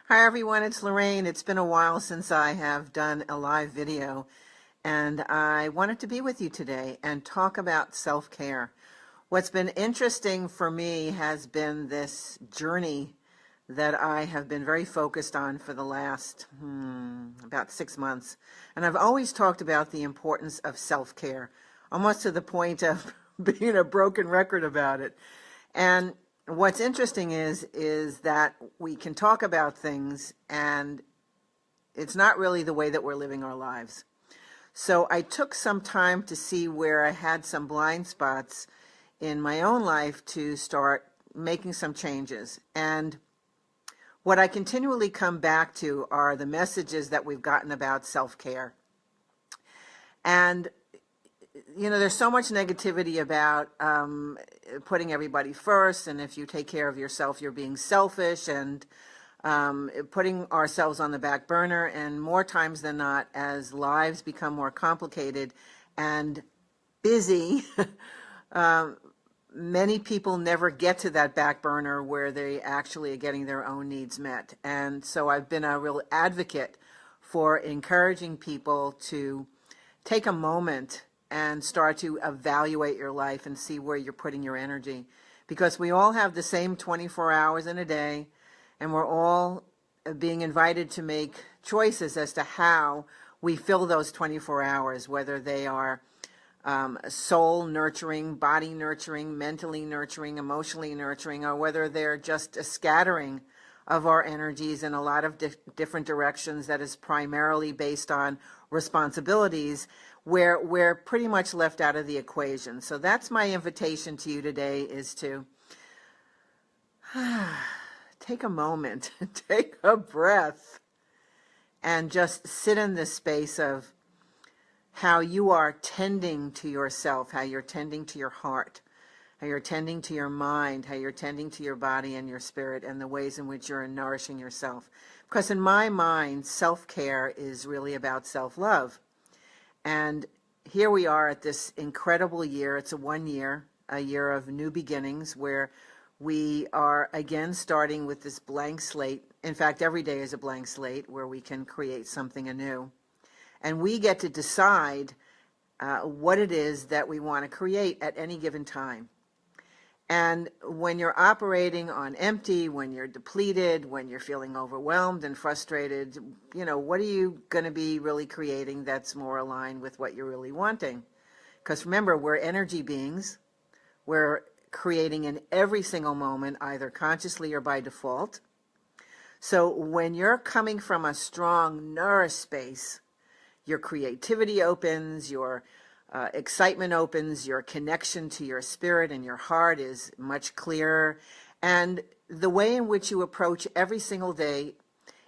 Hi everyone, it's Lorraine. It's been a while since I have done a live video, and I wanted to be with you today and talk about self-care. What's been interesting for me has been this journey that I have been very focused on for the last about 6 months. And I've always talked about the importance of self-care, almost to the point of being a broken record about it. And what's interesting is that we can talk about things and it's not really the way that we're living our lives. So I took some time to see where I had some blind spots in my own life to start making some changes. And what I continually come back to are the messages that we've gotten about self-care. And there's so much negativity about putting everybody first, and if you take care of yourself, you're being selfish, and putting ourselves on the back burner. And more times than not, as lives become more complicated and busy, many people never get to that back burner where they actually are getting their own needs met. And so I've been a real advocate for encouraging people to take a moment and start to evaluate your life and see where you're putting your energy. Because we all have the same 24 hours in a day, and we're all being invited to make choices as to how we fill those 24 hours, whether they are soul nurturing, body nurturing, mentally nurturing, emotionally nurturing, or whether they're just a scattering of our energies in a lot of different directions that is primarily based on responsibilities, where we're pretty much left out of the equation. So that's my invitation to you today, is to take a moment, take a breath, and just sit in this space of how you are tending to yourself, how you're tending to your heart, how you're tending to your mind, how you're tending to your body and your spirit, and the ways in which you're nourishing yourself. Because in my mind, self-care is really about self-love. And here we are at this incredible year. It's a year of new beginnings, where we are again starting with this blank slate. In fact, every day is a blank slate where we can create something anew. And we get to decide what it is that we want to create at any given time. And when you're operating on empty, when you're depleted, when you're feeling overwhelmed and frustrated, what are you going to be really creating that's more aligned with what you're really wanting? Because remember, we're energy beings. We're creating in every single moment, either consciously or by default. So when you're coming from a strong, nourished space, your creativity opens, your excitement opens, your connection to your spirit and your heart is much clearer. And the way in which you approach every single day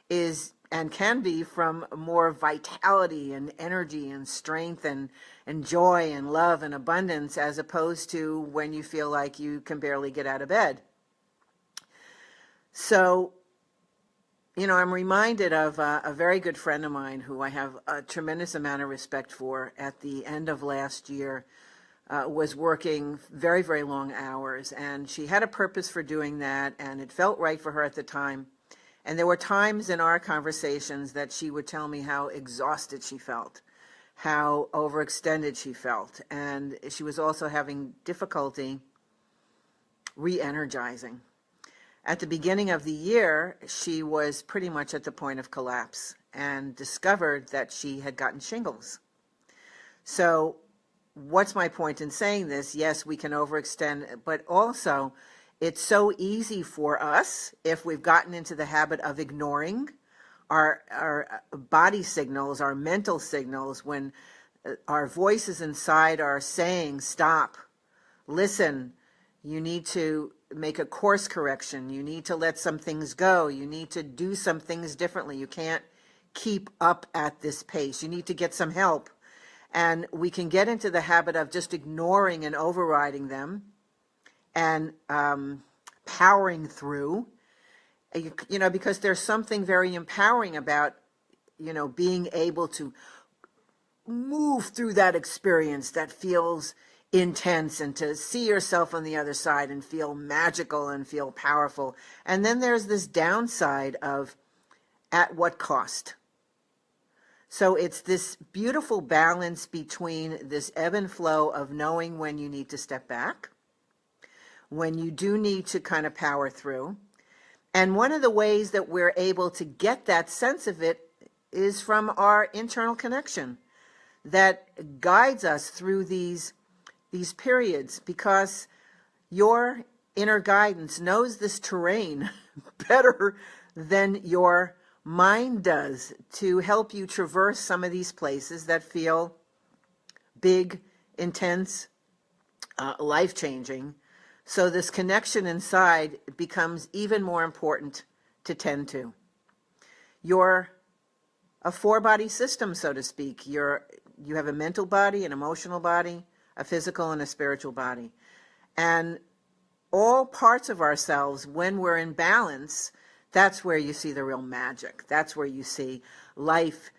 is and can be from more vitality and energy and strength and joy and love and abundance, as opposed to when you feel like you can barely get out of bed. So I'm reminded of a very good friend of mine who I have a tremendous amount of respect for. At the end of last year, was working very, very long hours, and she had a purpose for doing that, and it felt right for her at the time. And there were times in our conversations that she would tell me how exhausted she felt, how overextended she felt, and she was also having difficulty re-energizing. At the beginning of the year, she was pretty much at the point of collapse and discovered that she had gotten shingles. So what's my point in saying this? Yes, we can overextend, but also it's so easy for us, if we've gotten into the habit of ignoring our body signals, our mental signals, when our voices inside are saying, stop, listen, you need to make a course correction. You need to let some things go. You need to do some things differently. You can't keep up at this pace. You need to get some help. And we can get into the habit of just ignoring and overriding them and powering through, because there's something very empowering about, being able to move through that experience that feels intense, and to see yourself on the other side and feel magical and feel powerful. And then there's this downside of at what cost? So it's this beautiful balance between this ebb and flow of knowing when you need to step back, when you do need to kind of power through. And one of the ways that we're able to get that sense of it is from our internal connection that guides us through these periods, because your inner guidance knows this terrain better than your mind does, to help you traverse some of these places that feel big, intense, life-changing. So this connection inside becomes even more important to tend to. You're a four-body system, so to speak. You have a mental body, an emotional body, a physical and a spiritual body. And all parts of ourselves, when we're in balance, that's where you see the real magic. That's where you see life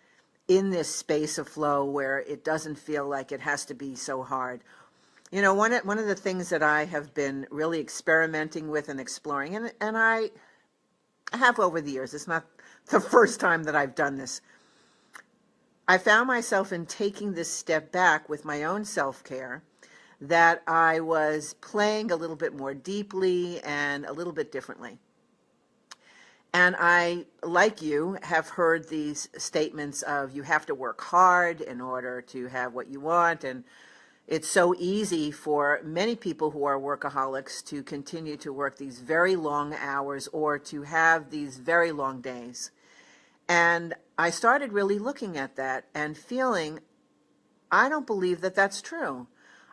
in this space of flow where it doesn't feel like it has to be so hard. You know, one of the things that I have been really experimenting with and exploring, and I have over the years, it's not the first time that I've done this, I found myself in taking this step back with my own self-care, that I was playing a little bit more deeply and a little bit differently. And I, like you, have heard these statements of you have to work hard in order to have what you want, and it's so easy for many people who are workaholics to continue to work these very long hours or to have these very long days. And I started really looking at that and feeling, I don't believe that that's true.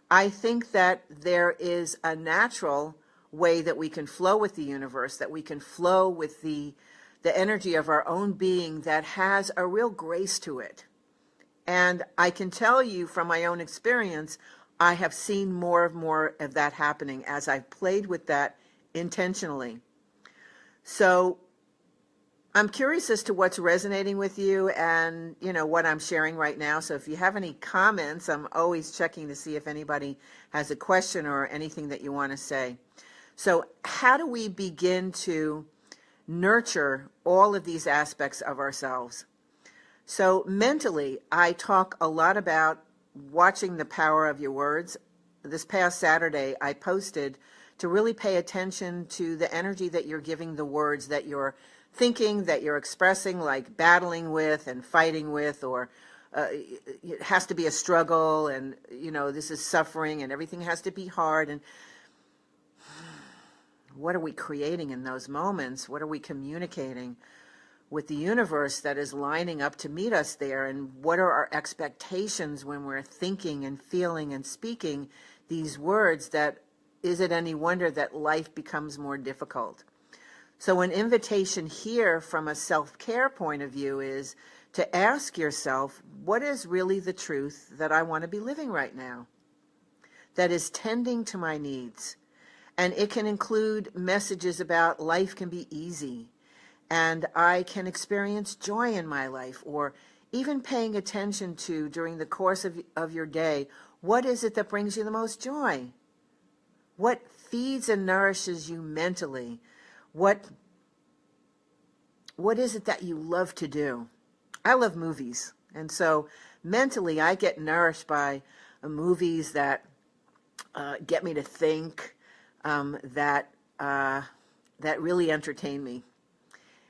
I think that there is a natural way that we can flow with the universe, that we can flow with the energy of our own being that has a real grace to it. And I can tell you from my own experience, I have seen more of that happening as I've played with that intentionally. So I'm curious as to what's resonating with you and, you know, what I'm sharing right now. So if you have any comments, I'm always checking to see if anybody has a question or anything that you want to say. So how do we begin to nurture all of these aspects of ourselves? So mentally, I talk a lot about watching the power of your words. This past Saturday, I posted to really pay attention to the energy that you're giving the words that you're thinking, that you're expressing, like battling with and fighting with, or it has to be a struggle, and, you know, this is suffering, and everything has to be hard. And what are we creating in those moments? What are we communicating with the universe that is lining up to meet us there? And what are our expectations when we're thinking and feeling and speaking these words? That is it any wonder that life becomes more difficult? So an invitation here from a self-care point of view is to ask yourself, what is really the truth that I want to be living right now that is tending to my needs? And it can include messages about life can be easy, and I can experience joy in my life, or even paying attention to, during the course of your day, what is it that brings you the most joy? What feeds and nourishes you mentally? What is it that you love to do? I love movies, and so mentally I get nourished by movies that get me to think, that really entertain me.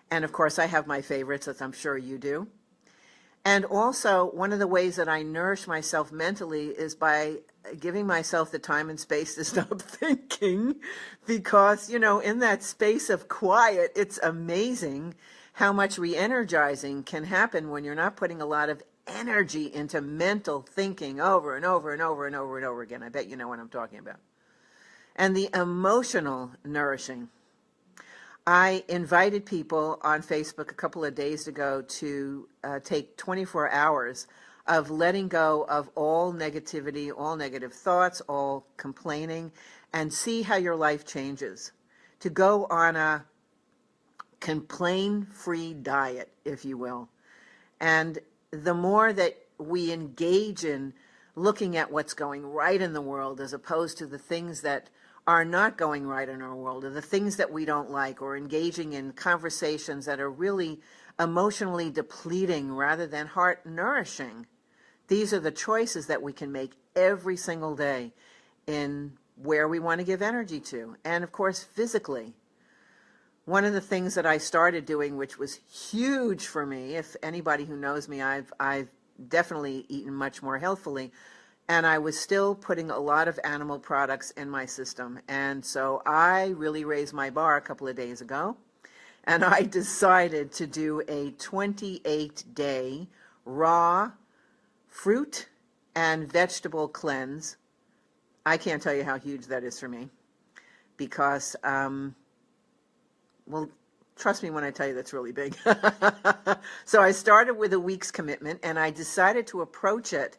And of course, I have my favorites, as I'm sure you do. And also, one of the ways that I nourish myself mentally is by giving myself the time and space to stop thinking, because, you know, in that space of quiet, it's amazing how much re-energizing can happen when you're not putting a lot of energy into mental thinking over and over and over and over and over again. I bet you know what I'm talking about. And the emotional nourishing. I invited people on Facebook a couple of days ago to take 24 hours of letting go of all negativity, all negative thoughts, all complaining, and see how your life changes. To go on a complain-free diet, if you will. And the more that we engage in looking at what's going right in the world as opposed to the things that are not going right in our world, or the things that we don't like, or engaging in conversations that are really emotionally depleting rather than heart nourishing. These are the choices that we can make every single day in where we want to give energy to. And of course, physically. One of the things that I started doing, which was huge for me, if anybody who knows me, I've definitely eaten much more healthfully, and I was still putting a lot of animal products in my system. And so I really raised my bar a couple of days ago, and I decided to do a 28-day raw fruit and vegetable cleanse. I can't tell you how huge that is for me, because well, trust me when I tell you that's really big. So I started with a week's commitment, and I decided to approach it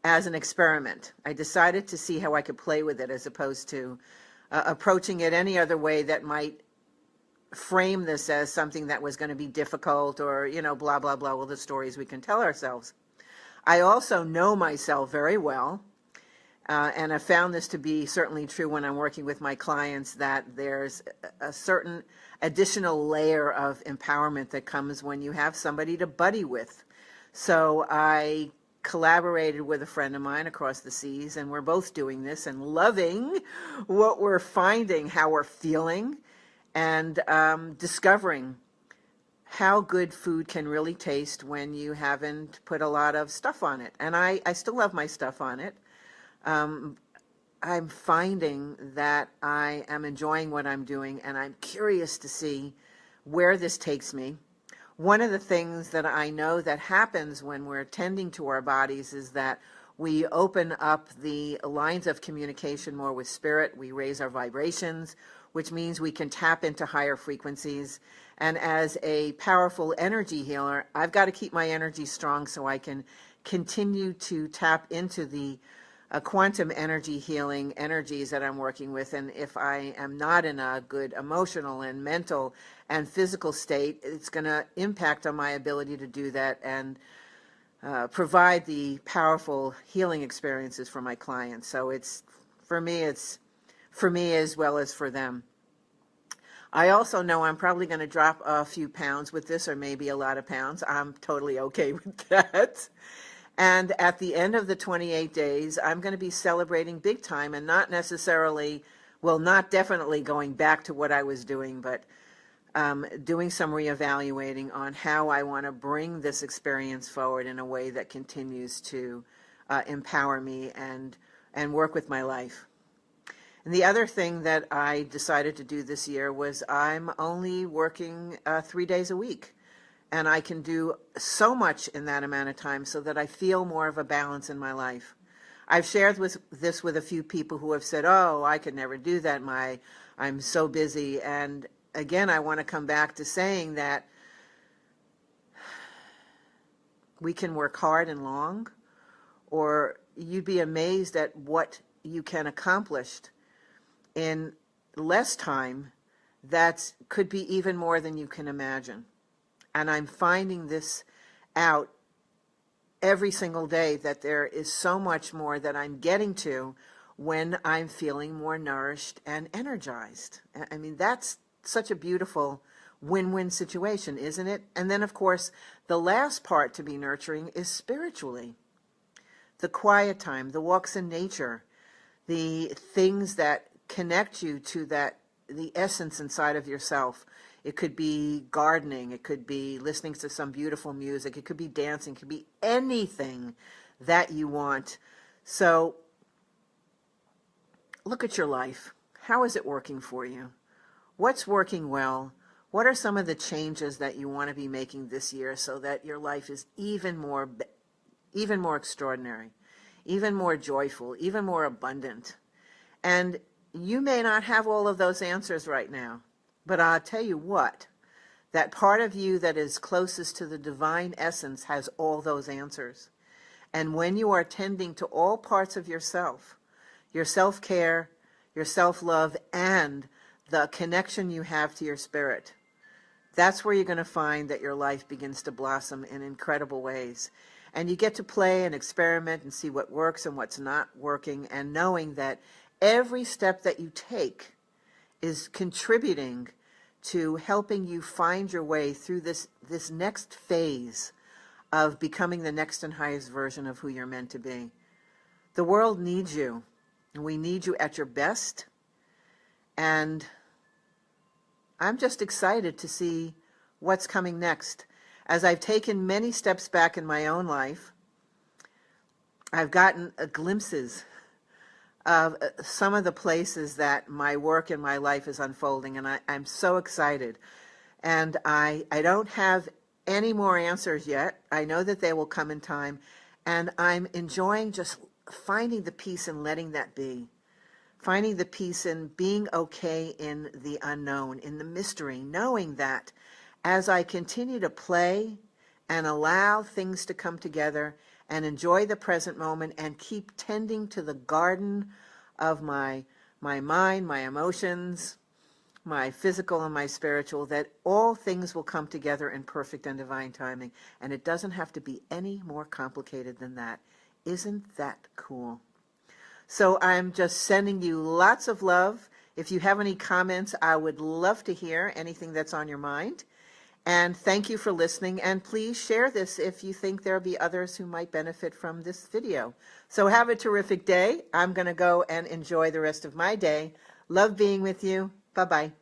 as an experiment. I decided to see how I could play with it, as opposed to approaching it any other way that might frame this as something that was going to be difficult, or, you know, blah, blah, blah, all the stories we can tell ourselves. I also know myself very well. And I found this to be certainly true when I'm working with my clients, that there's a certain additional layer of empowerment that comes when you have somebody to buddy with. So I collaborated with a friend of mine across the seas, and we're both doing this and loving what we're finding, how we're feeling, and discovering how good food can really taste when you haven't put a lot of stuff on it. And I still love my stuff on it. I'm finding that I am enjoying what I'm doing, and I'm curious to see where this takes me. One of the things that I know that happens when we're tending to our bodies is that we open up the lines of communication more with spirit. We raise our vibrations, which means we can tap into higher frequencies. And as a powerful energy healer, I've got to keep my energy strong so I can continue to tap into the quantum energy healing energies that I'm working with. And if I am not in a good emotional and mental and physical state, it's going to impact on my ability to do that and provide the powerful healing experiences for my clients. So it's for me as well as for them. I also know I'm probably going to drop a few pounds with this, or maybe a lot of pounds. I'm totally okay with that. And at the end of the 28 days, I'm going to be celebrating big time, and not necessarily, well, not definitely going back to what I was doing, but doing some reevaluating on how I want to bring this experience forward in a way that continues to empower me and work with my life. And the other thing that I decided to do this year was I'm only working 3 days a week. And I can do so much in that amount of time so that I feel more of a balance in my life. I've shared this with a few people who have said, oh, I could never do that. I'm so busy. And again, I want to come back to saying that we can work hard and long, or you'd be amazed at what you can accomplish in less time that could be even more than you can imagine. And I'm finding this out every single day, that there is so much more that I'm getting to when I'm feeling more nourished and energized. I mean, that's such a beautiful win-win situation, isn't it? And then, of course, the last part to be nurturing is spiritually. The quiet time, the walks in nature, the things that connect you to the essence inside of yourself. It could be gardening, it could be listening to some beautiful music, it could be dancing, it could be anything that you want. So look at your life. How is it working for you? What's working well? What are some of the changes that you want to be making this year so that your life is even more extraordinary, even more joyful, even more abundant? And you may not have all of those answers right now. But I'll tell you what, that part of you that is closest to the divine essence has all those answers. And when you are tending to all parts of yourself, your self-care, your self-love, and the connection you have to your spirit, that's where you're going to find that your life begins to blossom in incredible ways. And you get to play and experiment and see what works and what's not working, and knowing that every step that you take is contributing to helping you find your way through this next phase of becoming the next and highest version of who you're meant to be. The world needs you, and we need you at your best. And I'm just excited to see what's coming next. As I've taken many steps back in my own life, I've gotten glimpses of some of the places that my work in my life is unfolding, and I'm so excited. And I don't have any more answers yet. I know that they will come in time, and I'm enjoying just finding the peace and letting that be. Finding the peace in being okay in the unknown, in the mystery, knowing that as I continue to play and allow things to come together and enjoy the present moment and keep tending to the garden of my mind, my emotions, my physical and my spiritual, that all things will come together in perfect and divine timing. And it doesn't have to be any more complicated than that. Isn't that cool? So I'm just sending you lots of love. If you have any comments, I would love to hear anything that's on your mind. And thank you for listening. And please share this if you think there'll be others who might benefit from this video. So have a terrific day. I'm going to go and enjoy the rest of my day. Love being with you. Bye-bye.